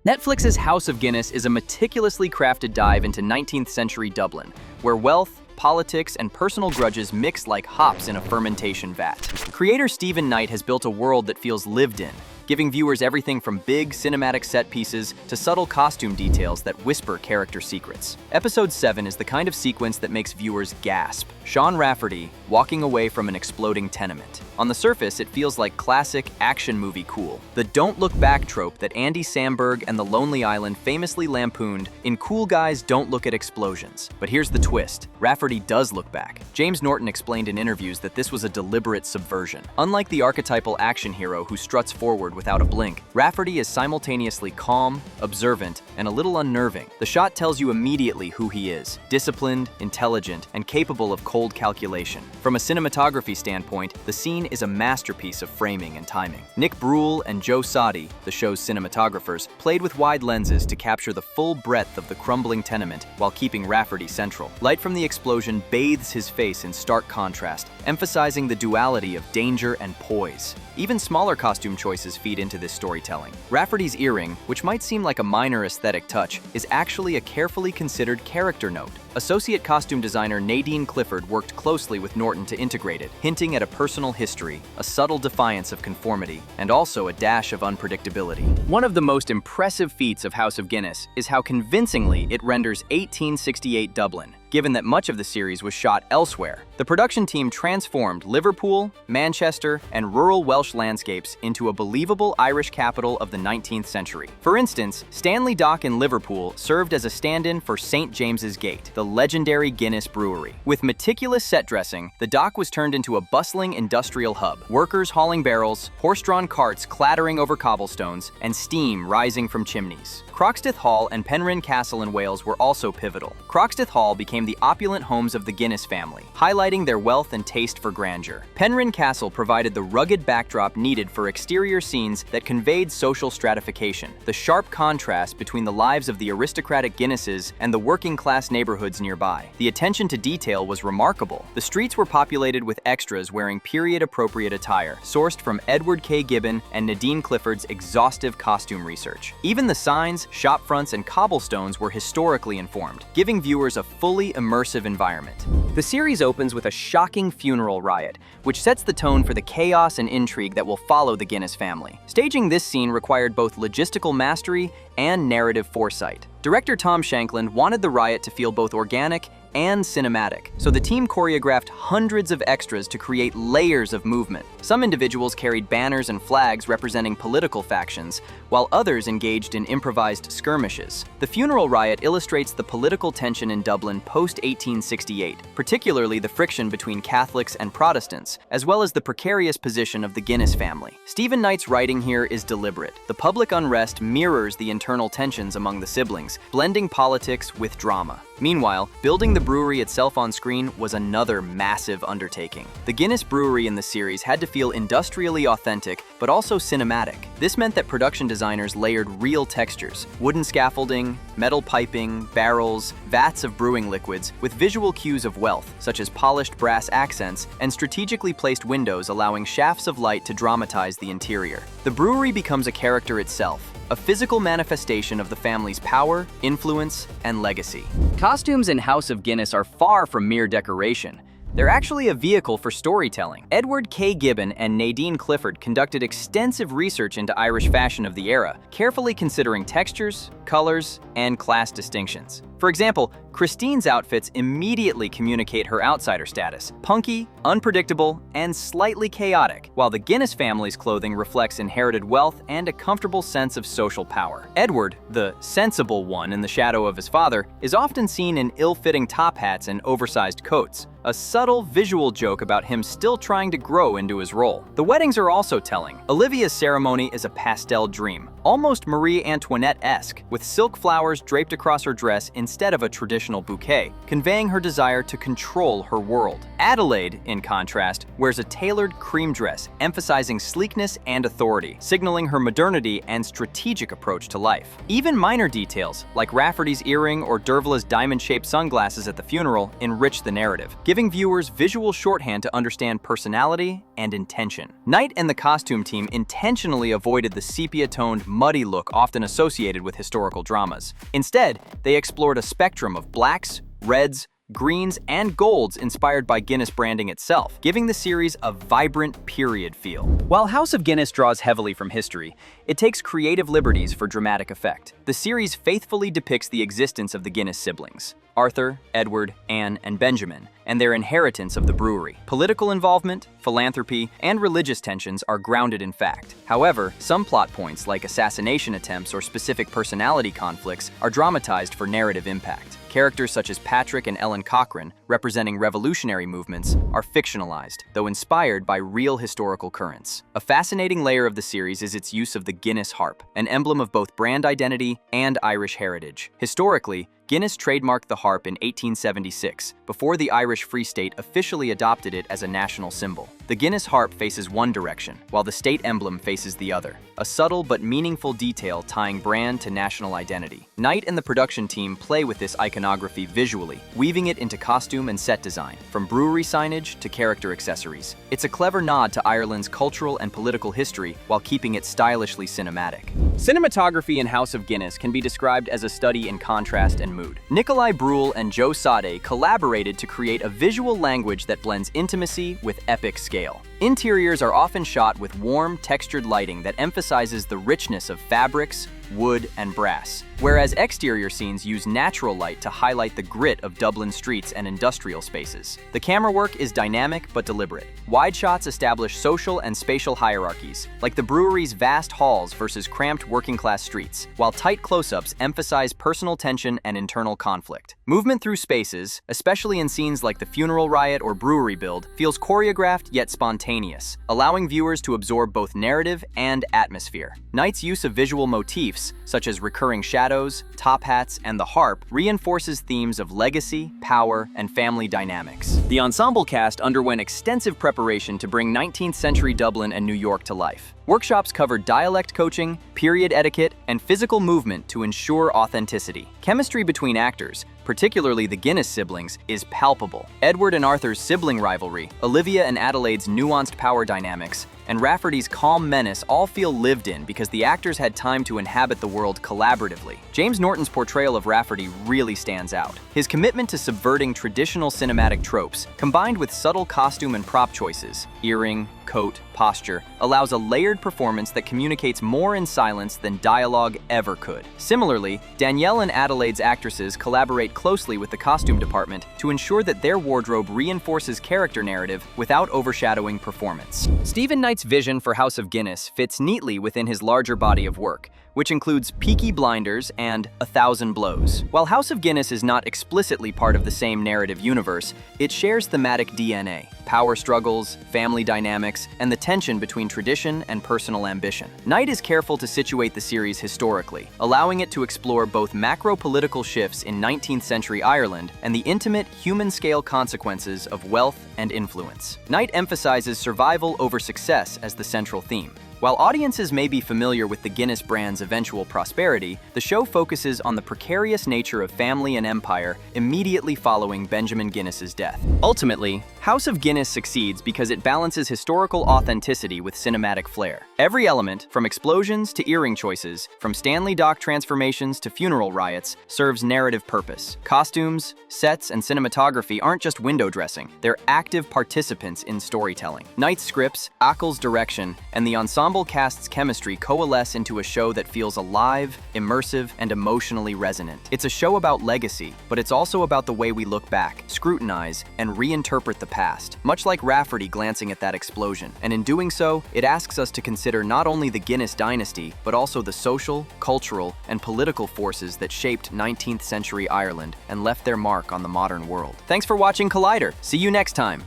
Netflix's House of Guinness is a meticulously crafted dive into 19th century Dublin, where wealth, politics, and personal grudges mix like hops in a fermentation vat. Creator Stephen Knight has built a world that feels lived in, giving viewers everything from big cinematic set pieces to subtle costume details that whisper character secrets. Episode 7 is the kind of sequence that makes viewers gasp. Sean Rafferty walking away from an exploding tenement. On the surface, it feels like classic action movie cool. The don't look back trope that Andy Samberg and The Lonely Island famously lampooned in Cool Guys Don't Look at Explosions. But here's the twist. Rafferty does look back. James Norton explained in interviews that this was a deliberate subversion. Unlike the archetypal action hero who struts forward without a blink, Rafferty is simultaneously calm, observant, and a little unnerving. The shot tells you immediately who he is: disciplined, intelligent, and capable of cold calculation. From a cinematography standpoint, the scene is a masterpiece of framing and timing. Nick Bruhl and Joe Sardi, the show's cinematographers, played with wide lenses to capture the full breadth of the crumbling tenement while keeping Rafferty central. Light from the explosion bathes his face in stark contrast, emphasizing the duality of danger and poise. Even smaller costume choices feed into this storytelling. Rafferty's earring, which might seem like a minor aesthetic touch, is actually a carefully considered character note. Associate costume designer Nadine Clifford worked closely with Norton to integrate it, hinting at a personal history, a subtle defiance of conformity, and also a dash of unpredictability. One of the most impressive feats of House of Guinness is how convincingly it renders 1868 Dublin, given that much of the series was shot elsewhere. The production team transformed Liverpool, Manchester, and rural Welsh landscapes into a believable Irish capital of the 19th century. For instance, Stanley Dock in Liverpool served as a stand-in for St. James's Gate, the legendary Guinness brewery. With meticulous set dressing, the dock was turned into a bustling industrial hub. Workers hauling barrels, horse-drawn carts clattering over cobblestones, and steam rising from chimneys. Croxteth Hall and Penrhyn Castle in Wales were also pivotal. Croxteth Hall became the opulent homes of the Guinness family, highlighting their wealth and taste for grandeur. Penrhyn Castle provided the rugged backdrop needed for exterior scenes that conveyed social stratification. The sharp contrast between the lives of the aristocratic Guinnesses and the working-class neighborhoods nearby. The attention to detail was remarkable. The streets were populated with extras wearing period-appropriate attire, sourced from Edward K. Gibbon and Nadine Clifford's exhaustive costume research. Even the signs, shop fronts, and cobblestones were historically informed, giving viewers a fully immersive environment. The series opens with a shocking funeral riot, which sets the tone for the chaos and intrigue that will follow the Guinness family. Staging this scene required both logistical mastery and narrative foresight. Director Tom Shankland wanted the riot to feel both organic and cinematic, so the team choreographed hundreds of extras to create layers of movement. Some individuals carried banners and flags representing political factions, while others engaged in improvised skirmishes. The funeral riot illustrates the political tension in Dublin post-1868, particularly the friction between Catholics and Protestants, as well as the precarious position of the Guinness family. Stephen Knight's writing here is deliberate. The public unrest mirrors the internal tensions among the siblings, blending politics with drama. Meanwhile, building the brewery itself on screen was another massive undertaking. The Guinness brewery in the series had to feel industrially authentic, but also cinematic. This meant that production designers layered real textures: wooden scaffolding, metal piping, barrels, vats of brewing liquids, with visual cues of wealth, such as polished brass accents and strategically placed windows allowing shafts of light to dramatize the interior. The brewery becomes a character itself, a physical manifestation of the family's power, influence, and legacy. Costumes in House of Guinness are far from mere decoration. They're actually a vehicle for storytelling. Edward K. Gibbon and Nadine Clifford conducted extensive research into Irish fashion of the era, carefully considering textures, colors, and class distinctions. For example, Christine's outfits immediately communicate her outsider status: punky, unpredictable, and slightly chaotic, while the Guinness family's clothing reflects inherited wealth and a comfortable sense of social power. Edward, the sensible one in the shadow of his father, is often seen in ill-fitting top hats and oversized coats, a subtle visual joke about him still trying to grow into his role. The weddings are also telling. Olivia's ceremony is a pastel dream, almost Marie Antoinette-esque, with silk flowers draped across her dress in instead of a traditional bouquet, conveying her desire to control her world. Adelaide, in contrast, wears a tailored cream dress, emphasizing sleekness and authority, signaling her modernity and strategic approach to life. Even minor details, like Rafferty's earring or Dervla's diamond-shaped sunglasses at the funeral, enrich the narrative, giving viewers visual shorthand to understand personality and intention. Knight and the costume team intentionally avoided the sepia-toned, muddy look often associated with historical dramas. Instead, they explored a spectrum of blacks, reds, greens, and golds inspired by Guinness branding itself, giving the series a vibrant period feel. While House of Guinness draws heavily from history, it takes creative liberties for dramatic effect. The series faithfully depicts the existence of the Guinness siblings, Arthur, Edward, Anne, and Benjamin, and their inheritance of the brewery. Political involvement, philanthropy, and religious tensions are grounded in fact. However, some plot points like assassination attempts or specific personality conflicts are dramatized for narrative impact. Characters such as Patrick and Ellen Cochrane, representing revolutionary movements, are fictionalized, though inspired by real historical currents. A fascinating layer of the series is its use of the Guinness Harp, an emblem of both brand identity and Irish heritage. Historically, Guinness trademarked the harp in 1876, before the Irish Free State officially adopted it as a national symbol. The Guinness harp faces one direction, while the state emblem faces the other, a subtle but meaningful detail tying brand to national identity. Knight and the production team play with this iconography visually, weaving it into costume and set design, from brewery signage to character accessories. It's a clever nod to Ireland's cultural and political history while keeping it stylishly cinematic. Cinematography in House of Guinness can be described as a study in contrast and mood. Nikolai, Bruhl, and Joe Sardi collaborated to create a visual language that blends intimacy with epic scale. Interiors are often shot with warm, textured lighting that emphasizes the richness of fabrics, wood, and brass, whereas exterior scenes use natural light to highlight the grit of Dublin streets and industrial spaces. The camera work is dynamic but deliberate. Wide shots establish social and spatial hierarchies, like the brewery's vast halls versus cramped working-class streets, while tight close-ups emphasize personal tension and internal conflict. Movement through spaces, especially in scenes like the funeral riot or brewery build, feels choreographed yet spontaneous, allowing viewers to absorb both narrative and atmosphere. Knight's use of visual motifs, such as recurring shadows, top hats, and the harp, reinforces themes of legacy, power, and family dynamics. The ensemble cast underwent extensive preparation to bring 19th century Dublin and New York to life. Workshops covered dialect coaching, period etiquette, and physical movement to ensure authenticity. Chemistry between actors, particularly the Guinness siblings, is palpable. Edward and Arthur's sibling rivalry, Olivia and Adelaide's nuanced power dynamics, and Rafferty's calm menace all feel lived in because the actors had time to inhabit the world collaboratively. James Norton's portrayal of Rafferty really stands out. His commitment to subverting traditional cinematic tropes, combined with subtle costume and prop choices, earring, coat, posture, allows a layered performance that communicates more in silence than dialogue ever could. Similarly, Danielle and Adelaide's actresses collaborate closely with the costume department to ensure that their wardrobe reinforces character narrative without overshadowing performance. Stephen Knight's vision for House of Guinness fits neatly within his larger body of work, which includes Peaky Blinders and 1,000 Blows. While House of Guinness is not explicitly part of the same narrative universe, it shares thematic DNA, power struggles, family dynamics, and the tension between tradition and personal ambition. Knight is careful to situate the series historically, allowing it to explore both macro-political shifts in 19th century Ireland and the intimate, human-scale consequences of wealth and influence. Knight emphasizes survival over success as the central theme. While audiences may be familiar with the Guinness brand's eventual prosperity, the show focuses on the precarious nature of family and empire immediately following Benjamin Guinness's death. Ultimately, House of Guinness succeeds because it balances historical authenticity with cinematic flair. Every element, from explosions to earring choices, from Stanley Dock transformations to funeral riots, serves narrative purpose. Costumes, sets, and cinematography aren't just window dressing, they're active participants in storytelling. Knight's scripts, Ackle's direction, and the ensemble cast's chemistry coalesce into a show that feels alive, immersive, and emotionally resonant. It's a show about legacy, but it's also about the way we look back, scrutinize, and reinterpret the past, much like Rafferty glancing at that explosion. And in doing so, it asks us to consider not only the Guinness dynasty, but also the social, cultural, and political forces that shaped 19th century Ireland and left their mark on the modern world. Thanks for watching Collider. See you next time.